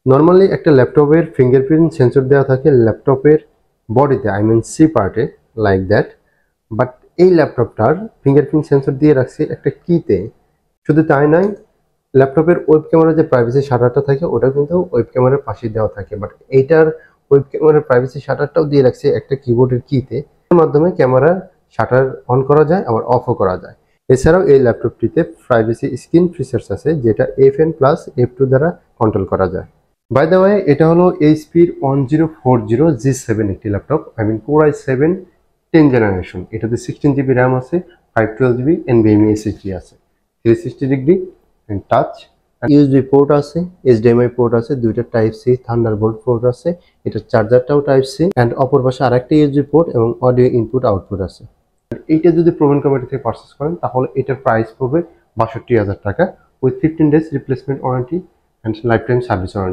Normally একটা ল্যাপটপের fingerprint sensor দেওয়া থাকে ল্যাপটপের বডিতে, আই মিন সি পার্টে, লাইক দ্যাট। বাট এই ল্যাপটপটার ফিঙ্গারপ্রিন্ট সেন্সর দিয়ে রাখছে একটা কিতে। শুধু তাই নয়, ল্যাপটপের ওয়েব ক্যামেরার যে প্রাইভেসি শাটারটা থাকে ওটা কিন্তু ওয়েব ক্যামেরার পাশে দেওয়া থাকে, বাট এইটার ওয়েব ক্যামেরার প্রাইভেসি শাটারটাও দিয়ে রাখছে একটা কিবোর্ডের কিতে। এর মাধ্যমে ক্যামেরার শাটার অন করা যায়, আবার অফও করা যায়। এছাড়াও এই ল্যাপটপটিতে প্রাইভেসি স্ক্রিন ফিচার্স আছে, যেটা Fn প্লাস F2 দ্বারা কন্ট্রোল করা যায়। বাই দ্য ওয়ে, এটা হলো এইচপির 1040G7 একটি laptop, I mean Core i7 10 generation. এটাতে 16GB র্যাম আছে, 512GB NVMe SSD আছে, 360 ডিগ্রি টাচ, ইউএসবি পোর্ট আছে, এইচডিএমআই পোর্ট আছে, দুইটা টাইপ সি থান্ডারবোল্ট পোর্ট আছে, এটার চার্জারটাও টাইপ সি, অ্যান্ড অপর পাশে আরেকটা ইউএসবি পোর্ট এবং অডিও ইনপুট আউটপুট আছে। এইটা যদি প্রবীণ কোম্পানি থেকে পারচেস করেন তাহলে এটার প্রাইস পড়বে ৬২,০০০ টাকা, with 15 days replacement warranty and life time service warranty.